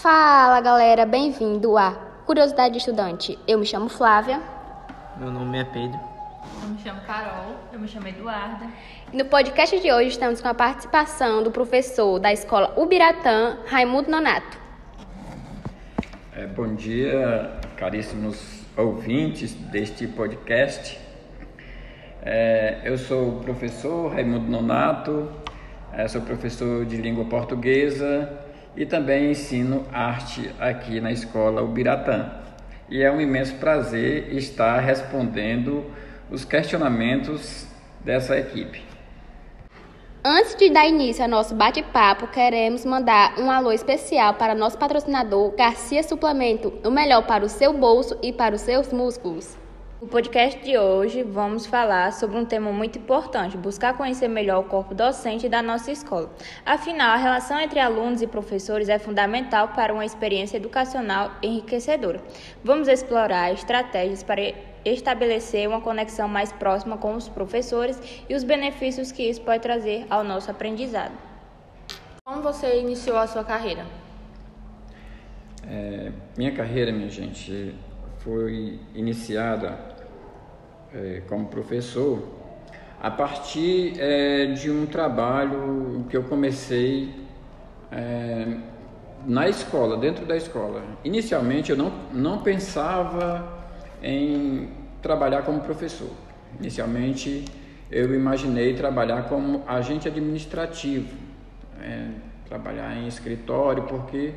Fala galera, bem-vindo a Curiosidade de Estudante. Eu me chamo Flávia. Meu nome é Pedro. Eu me chamo Carol. Eu me chamo Eduarda. E no podcast de hoje estamos com a participação do professor da escola Ubiratã, Raimundo Nonato. Bom dia, caríssimos ouvintes deste podcast. Eu sou o professor Raimundo Nonato, sou professor de língua portuguesa e também ensino arte aqui na escola Ubiratã. E é um imenso prazer estar respondendo os questionamentos dessa equipe. Antes de dar início ao nosso bate-papo, queremos mandar um alô especial para nosso patrocinador Garcia Suplemento, o melhor para o seu bolso e para os seus músculos. No podcast de hoje vamos falar sobre um tema muito importante, buscar conhecer melhor o corpo docente da nossa escola. Afinal, a relação entre alunos e professores é fundamental para uma experiência educacional enriquecedora. Vamos explorar estratégias para estabelecer uma conexão mais próxima com os professores e os benefícios que isso pode trazer ao nosso aprendizado. Como você iniciou a sua carreira? Minha carreira, minha gente, foi iniciada como professor a partir de um trabalho que eu comecei na escola, dentro da escola. Inicialmente eu não pensava em trabalhar como professor. Inicialmente eu imaginei trabalhar como agente administrativo, trabalhar em escritório, porque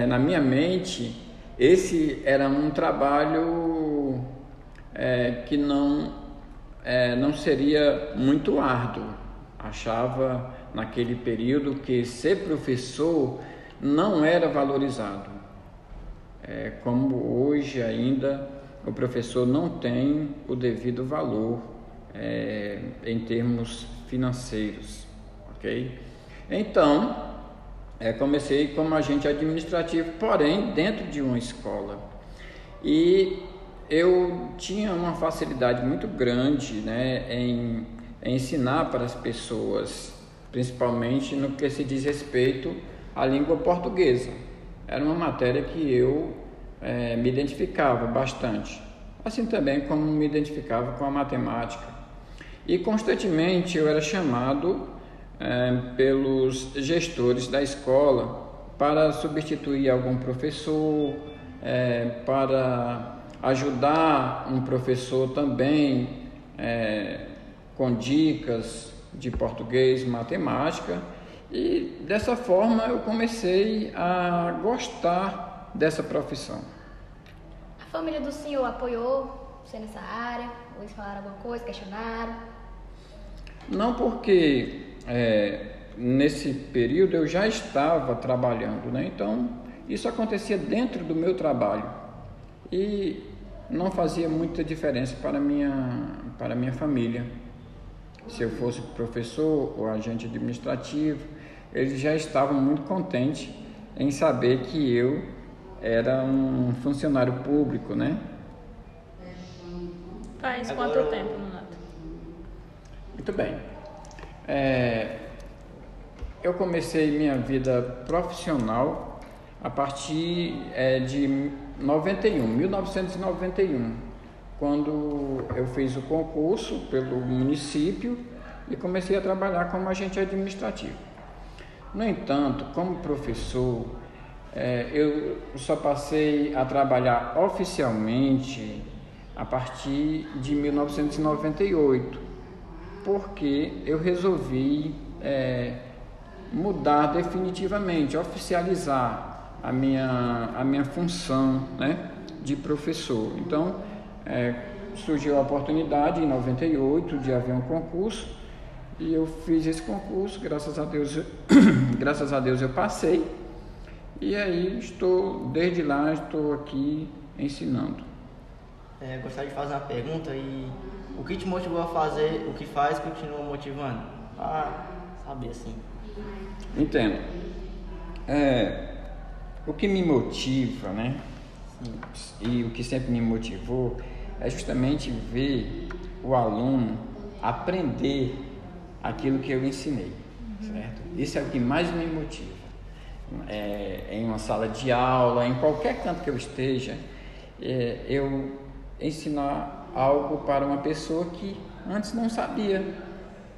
na minha mente esse era um trabalho que não seria muito árduo. Achava naquele período que ser professor não era valorizado. Como hoje ainda o professor não tem o devido valor em termos financeiros, ok? Então, comecei como agente administrativo, porém dentro de uma escola. E eu tinha uma facilidade muito grande, em ensinar para as pessoas, principalmente no que se diz respeito à língua portuguesa. Era uma matéria que eu me identificava bastante, assim também como me identificava com a matemática. E constantemente eu era chamado pelos gestores da escola para substituir algum professor, para ajudar um professor também com dicas de português, matemática, e dessa forma eu comecei a gostar dessa profissão. A família do senhor apoiou você nessa área? Ou eles falaram alguma coisa, questionaram? Não, porque nesse período eu já estava trabalhando, então isso acontecia dentro do meu trabalho e não fazia muita diferença para a minha família. Se eu fosse professor ou agente administrativo, eles já estavam muito contentes em saber que eu era um funcionário público, Faz quanto tempo, Nonato? Muito bem. Eu comecei minha vida profissional a partir de 1991, quando eu fiz o concurso pelo município e comecei a trabalhar como agente administrativo. No entanto, como professor, eu só passei a trabalhar oficialmente a partir de 1998, porque eu resolvi mudar definitivamente, oficializar a minha função, de professor. Então, surgiu a oportunidade em 98 de haver um concurso e eu fiz esse concurso, graças a Deus eu passei, e aí desde lá estou aqui ensinando. Gostaria de fazer uma pergunta, e o que te motivou a fazer o que faz continua motivando? Saber assim. Entendo. O que me motiva, e o que sempre me motivou é justamente ver o aluno aprender aquilo que eu ensinei, certo? Isso é o que mais me motiva. em uma sala de aula, em qualquer canto que eu esteja, eu ensinar algo para uma pessoa que antes não sabia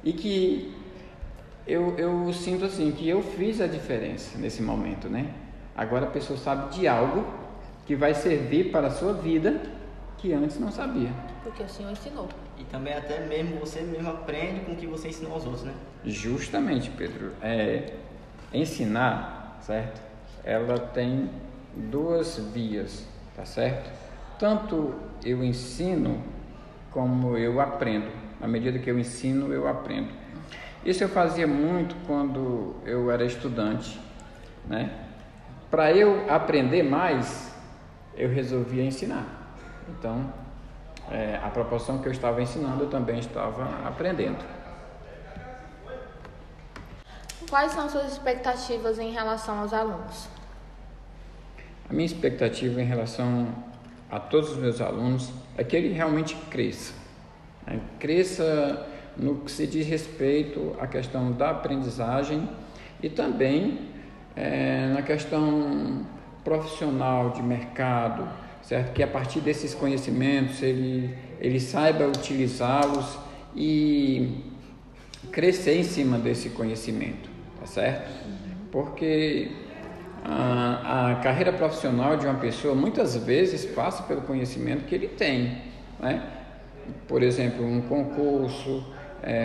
e que eu sinto assim, que eu fiz a diferença nesse momento, né? Agora a pessoa sabe de algo que vai servir para a sua vida que antes não sabia. Porque o Senhor ensinou. E também até mesmo você mesmo aprende com o que você ensinou aos outros, né? Justamente, Pedro. Ensinar, certo? Ela tem duas vias, tá certo? Tanto eu ensino como eu aprendo. À medida que eu ensino, eu aprendo. Isso eu fazia muito quando eu era estudante, né? Para eu aprender mais, eu resolvia ensinar. Então, a proporção que eu estava ensinando, eu também estava aprendendo. Quais são suas expectativas em relação aos alunos? A minha expectativa em relação a todos os meus alunos é que ele realmente cresça. Né? Cresça no que se diz respeito à questão da aprendizagem e também na questão profissional de mercado, certo? Que a partir desses conhecimentos ele saiba utilizá-los e crescer em cima desse conhecimento, tá certo? Porque a carreira profissional de uma pessoa muitas vezes passa pelo conhecimento que ele tem, né? Por exemplo, um concurso,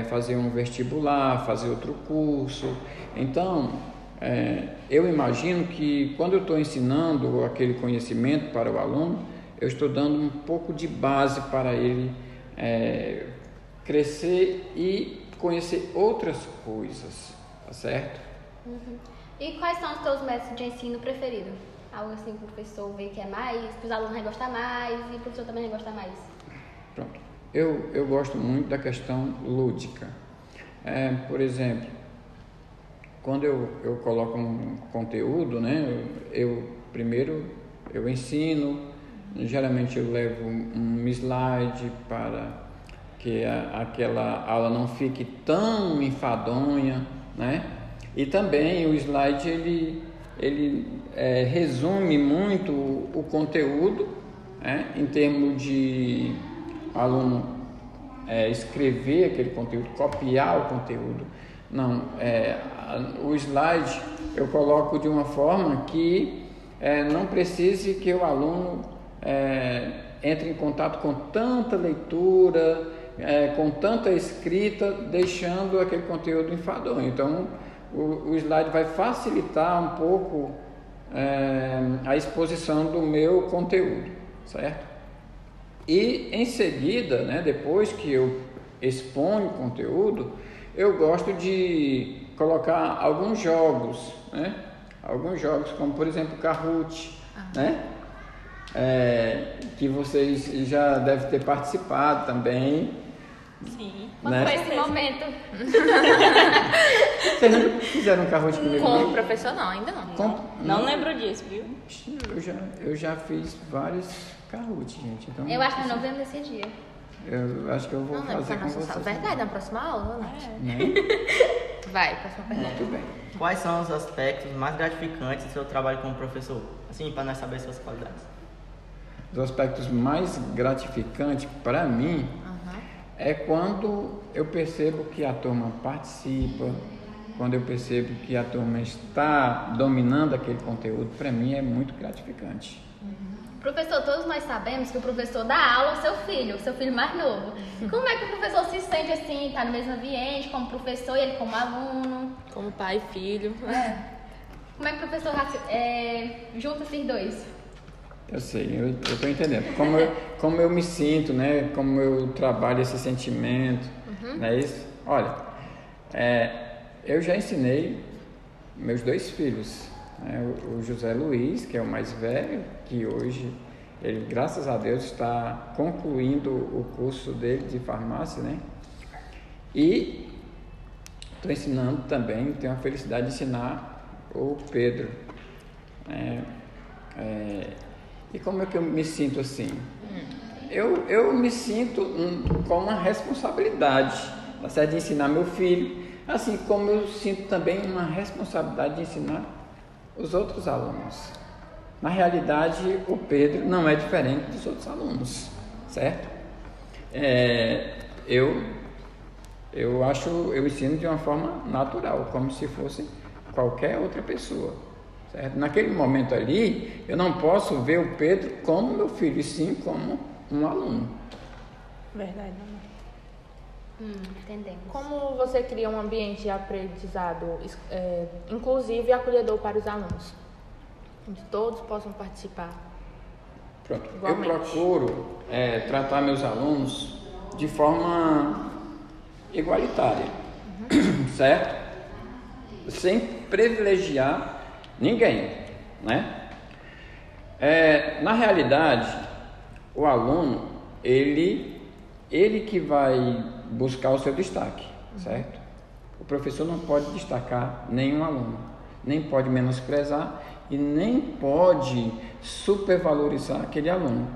fazer um vestibular, fazer outro curso. Então, eu imagino que quando eu estou ensinando aquele conhecimento para o aluno, eu estou dando um pouco de base para ele crescer e conhecer outras coisas, tá certo? Uhum. E quais são os teus métodos de ensino preferidos? Algo assim que o professor vê que é mais, que os alunos vão gostar mais e o professor também vai gostar mais? Pronto. Eu gosto muito da questão lúdica. Por exemplo, quando eu coloco um conteúdo, né, primeiro eu ensino, geralmente eu levo um slide para que aquela aula não fique tão enfadonha, né? E também o slide ele resume muito o conteúdo, né? Em termos de aluno escrever aquele conteúdo, copiar o conteúdo. Não, o slide eu coloco de uma forma que não precise que o aluno entre em contato com tanta leitura, com tanta escrita, deixando aquele conteúdo enfadonho. Então, o slide vai facilitar um pouco a exposição do meu conteúdo, certo? E em seguida, né, depois que eu exponho o conteúdo, eu gosto de colocar alguns jogos, né? Alguns jogos, como por exemplo Kahoot, né? Que vocês já devem ter participado também. Sim. Quando foi esse momento? Vocês nunca fizeram um Kahoot comigo? Com o professor não, ainda não. Não lembro disso, viu? Eu já fiz vários Kahoot, gente. Então, Eu acho que nós não vemos esse dia. Eu acho que eu vou Não lembro fazer da com nossa vocês. sala. Verdade, na próxima aula, né? Né? Vai, próxima pergunta. Muito bem. Quais são os aspectos mais gratificantes do seu trabalho como professor? Assim, para nós saber suas qualidades. Os aspectos mais gratificantes para mim é quando eu percebo que a turma participa, quando eu percebo que a turma está dominando aquele conteúdo. Para mim é muito gratificante. Professor, todos nós sabemos que o professor dá aula ao seu filho mais novo. Como é que o professor se sente assim, tá no mesmo ambiente, como professor e ele como aluno? Como pai e filho. Como é que o professor junta esses dois? Eu sei, eu estou entendendo. Como eu me sinto, né? Como eu trabalho esse sentimento, não é isso? Olha, eu já ensinei meus dois filhos. O José Luiz, que é o mais velho, que hoje, ele, graças a Deus, está concluindo o curso dele de farmácia, né? E estou ensinando também, tenho a felicidade de ensinar o Pedro. E como é que eu me sinto assim? Eu me sinto com uma responsabilidade, tá certo? De ensinar meu filho, assim como eu sinto também uma responsabilidade de ensinar os outros alunos. Na realidade, o Pedro não é diferente dos outros alunos, certo? Eu ensino de uma forma natural, como se fosse qualquer outra pessoa, certo? Naquele momento ali, eu não posso ver o Pedro como meu filho, e sim como um aluno. Verdade, não. Entendemos. Como você cria um ambiente de aprendizado inclusivo e acolhedor para os alunos? Onde todos possam participar. Pronto. Igualmente. Eu procuro tratar meus alunos de forma igualitária, certo? Sem privilegiar ninguém, né? Na realidade, o aluno, ele que vai buscar o seu destaque, certo? O professor não pode destacar nenhum aluno, nem pode menosprezar e nem pode supervalorizar aquele aluno.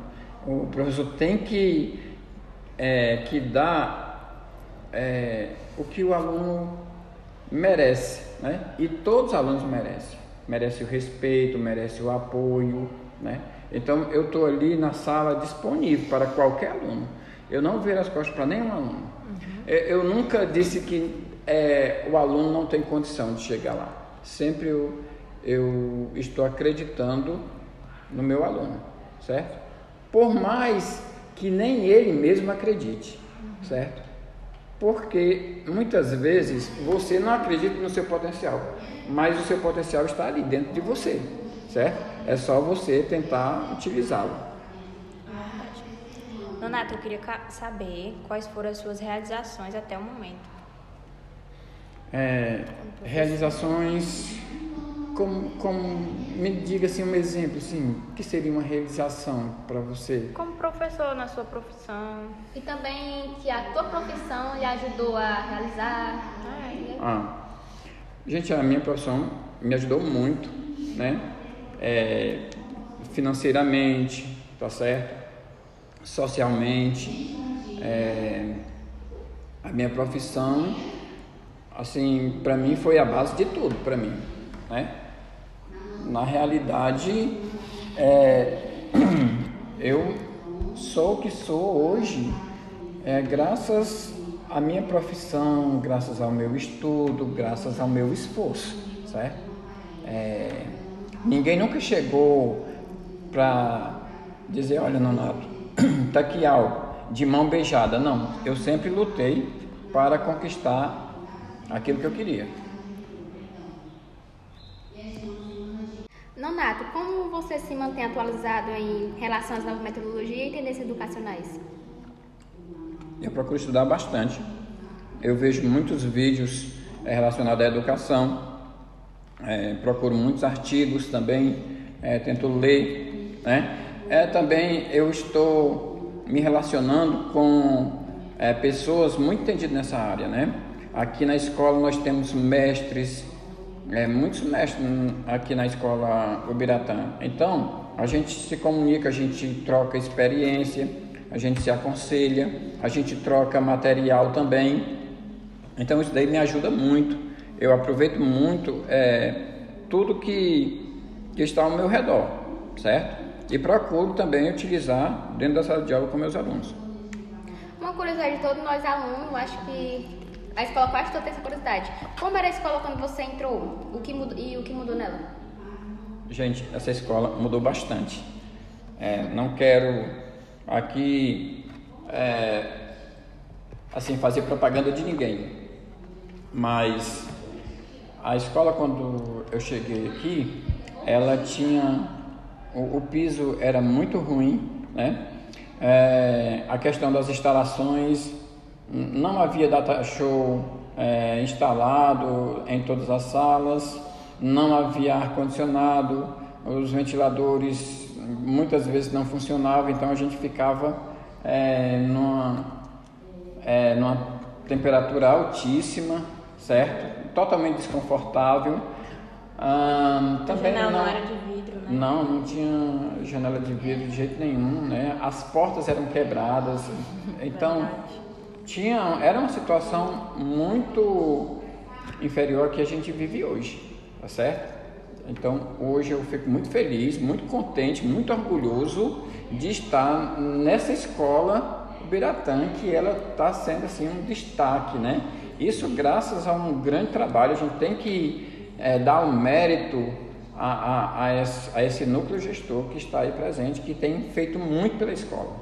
O professor tem que dar o que o aluno merece, né? E todos os alunos merecem o respeito, merecem o apoio, né? Então eu estou ali na sala disponível para qualquer aluno. Eu não viro as costas para nenhum aluno. Eu nunca disse que o aluno não tem condição de chegar lá. Sempre eu estou acreditando no meu aluno, certo? Por mais que nem ele mesmo acredite, certo? Porque muitas vezes você não acredita no seu potencial, mas o seu potencial está ali dentro de você, certo? É só você tentar utilizá-lo. Nonato, eu queria saber quais foram as suas realizações até o momento. Realizações, me diga assim um exemplo, assim, o que seria uma realização para você? Como professor na sua profissão. E também que a tua profissão lhe ajudou a realizar. Gente, a minha profissão me ajudou muito, né? Financeiramente, tá certo? Socialmente, a minha profissão, assim, para mim foi a base de tudo, para mim, né? Na realidade, eu sou o que sou hoje, graças à minha profissão, graças ao meu estudo, graças ao meu esforço, certo? Ninguém nunca chegou para dizer, olha, Nonato, tá aqui algo, de mão beijada. Não, eu sempre lutei para conquistar aquilo que eu queria. Nonato, como você se mantém atualizado em relação às novas metodologias e tendências educacionais? Eu procuro estudar bastante. Eu vejo muitos vídeos relacionados à educação, procuro muitos artigos também, tento ler, né? Também eu estou me relacionando com pessoas muito entendidas nessa área, né? Aqui na escola nós temos mestres, muitos mestres aqui na escola Ubiratã. Então, a gente se comunica, a gente troca experiência, a gente se aconselha, a gente troca material também. Então, isso daí me ajuda muito. Eu aproveito muito tudo que está ao meu redor, certo? E procuro também utilizar dentro da sala de aula com meus alunos. Uma curiosidade de todos nós alunos, acho que a escola quase toda tem essa curiosidade. Como era a escola quando você entrou? O que mudou nela? Gente, essa escola mudou bastante. Não quero aqui assim fazer propaganda de ninguém, mas a escola, quando eu cheguei aqui, ela tinha o piso era muito ruim, né? A questão das instalações, não havia data show instalado em todas as salas, não havia ar-condicionado, os ventiladores muitas vezes não funcionavam, então a gente ficava numa temperatura altíssima, certo? Totalmente desconfortável. Também a janela não era de vidro, né? Não tinha janela de vidro de jeito nenhum, né? As portas eram quebradas, então era uma situação muito inferior à que a gente vive hoje, tá certo? Então, hoje eu fico muito feliz, muito contente, muito orgulhoso de estar nessa escola Ubiratã, que ela está sendo assim um destaque, né? Isso graças a um grande trabalho. A gente tem que dar um mérito a esse núcleo gestor que está aí presente, que tem feito muito pela escola.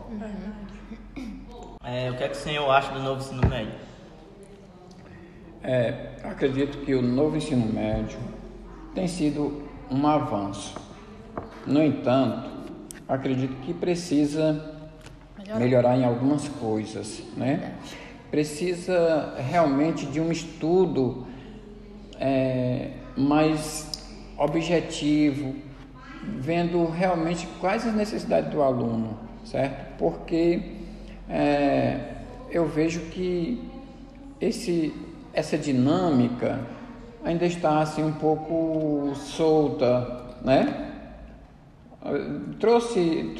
O que é que o senhor acha do novo ensino médio? Acredito que o novo ensino médio tem sido um avanço. No entanto, acredito que precisa melhorar em algumas coisas, né? Precisa realmente de um estudo mais objetivo, vendo realmente quais as necessidades do aluno, certo? Porque eu vejo que essa dinâmica ainda está assim um pouco solta, né? Trouxe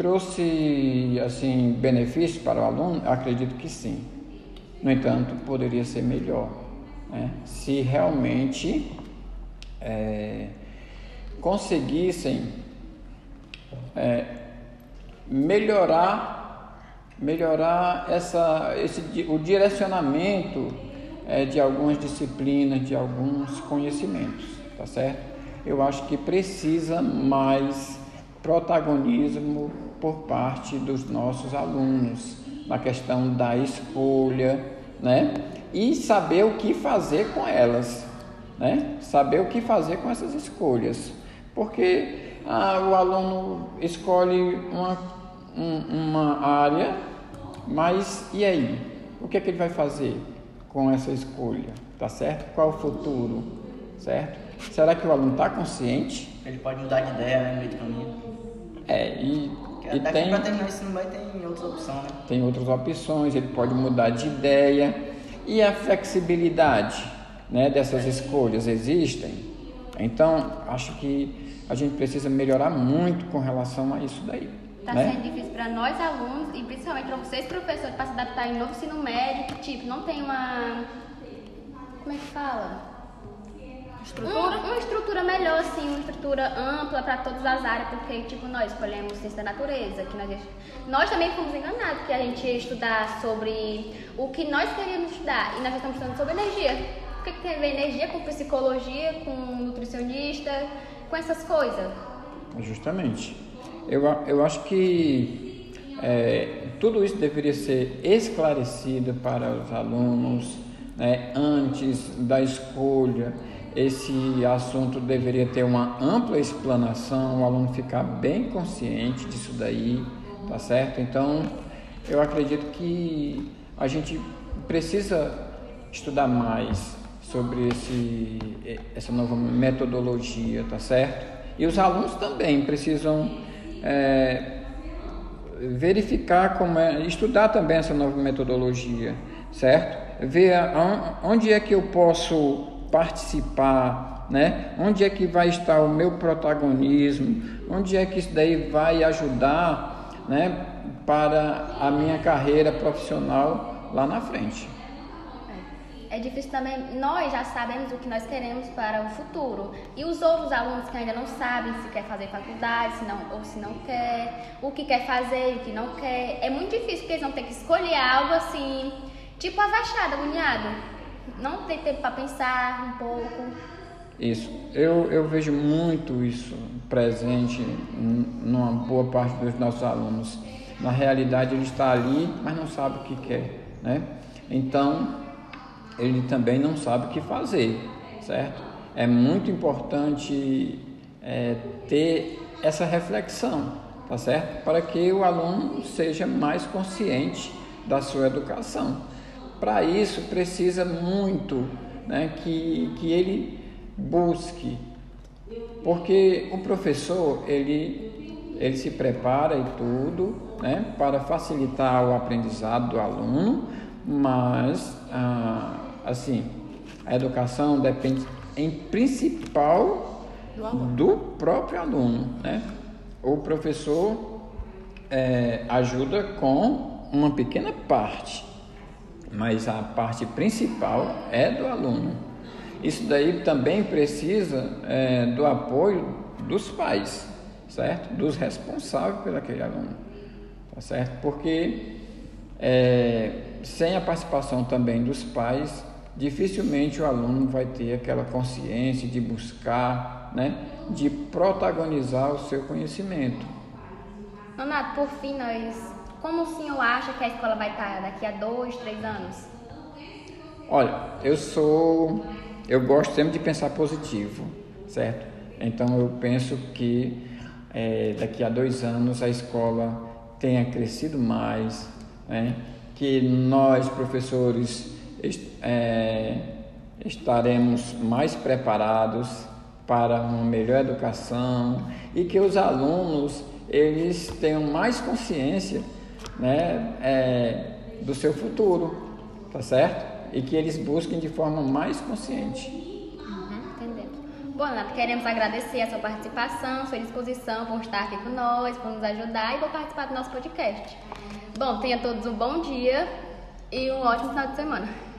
assim benefícios para o aluno? Acredito que sim. No entanto, poderia ser melhor, né? Se realmente conseguissem melhorar o direcionamento de algumas disciplinas, de alguns conhecimentos, tá certo? Eu acho que precisa mais protagonismo por parte dos nossos alunos na questão da escolha, né? E saber o que fazer com elas, né? Saber o que fazer com essas escolhas, porque o aluno escolhe uma área, mas e aí? O que é que ele vai fazer com essa escolha, tá certo? Qual o futuro, certo? Será que o aluno está consciente? Ele pode mudar de ideia, né, no meio do caminho. E tem para terminar isso não vai ter outras opções, né? Tem outras opções, ele pode mudar de ideia. E a flexibilidade, né, dessas escolhas existem? Então, acho que a gente precisa melhorar muito com relação a isso daí. Está né? sendo difícil para nós alunos e principalmente para vocês professores para se adaptar em novo ensino médio, que tipo, não tem uma... Como é que fala? Uma estrutura melhor, assim, uma estrutura ampla para todas as áreas, porque tipo, nós escolhemos ciência da natureza, que nós também fomos enganados, que a gente ia estudar sobre o que nós queríamos estudar, e nós já estamos estudando sobre energia. O que tem a ver energia com psicologia, com nutricionista, com essas coisas? Justamente. Eu acho que tudo isso deveria ser esclarecido para os alunos, né, antes da escolha. Esse assunto deveria ter uma ampla explanação, o aluno ficar bem consciente disso daí, tá certo? Então, eu acredito que a gente precisa estudar mais sobre essa nova metodologia, tá certo? E os alunos também precisam verificar estudar também essa nova metodologia, certo? Ver onde é que eu posso participar, né? Onde é que vai estar o meu protagonismo, onde é que isso daí vai ajudar, né, para a minha carreira profissional lá na frente. É difícil também, nós já sabemos o que nós queremos para o futuro, e os outros alunos que ainda não sabem se quer fazer faculdade, se não quer, o que quer fazer, o que não quer, é muito difícil, porque eles vão ter que escolher algo assim, tipo avachado, agoniado. Não tem tempo para pensar um pouco. Isso, eu vejo muito isso presente numa boa parte dos nossos alunos. Na realidade, ele está ali, mas não sabe o que quer, né? Então, ele também não sabe o que fazer, certo? É muito importante ter essa reflexão, tá certo? Para que o aluno seja mais consciente da sua educação. Para isso precisa muito, né, que ele busque, porque o professor ele se prepara e tudo, né, para facilitar o aprendizado do aluno, mas assim, a educação depende em principal do próprio aluno, né? O professor ajuda com uma pequena parte, mas a parte principal é do aluno. isso daí também precisa do apoio dos pais, certo? Dos responsáveis por aquele aluno, tá certo? Porque sem a participação também dos pais, dificilmente o aluno vai ter aquela consciência de buscar, né, de protagonizar o seu conhecimento. Nonato, por fim, como o senhor acha que a escola vai estar daqui a 2, 3 anos? Olha, eu gosto sempre de pensar positivo, certo? Então eu penso que daqui a 2 anos a escola tenha crescido mais, né? Que nós, professores, estaremos mais preparados para uma melhor educação e que os alunos eles tenham mais consciência, né, do seu futuro, tá certo? E que eles busquem de forma mais consciente. Entendendo. Bom, Renato, queremos agradecer a sua participação, sua disposição por estar aqui com nós, por nos ajudar e por participar do nosso podcast. Bom, tenha todos um bom dia e um ótimo final de semana.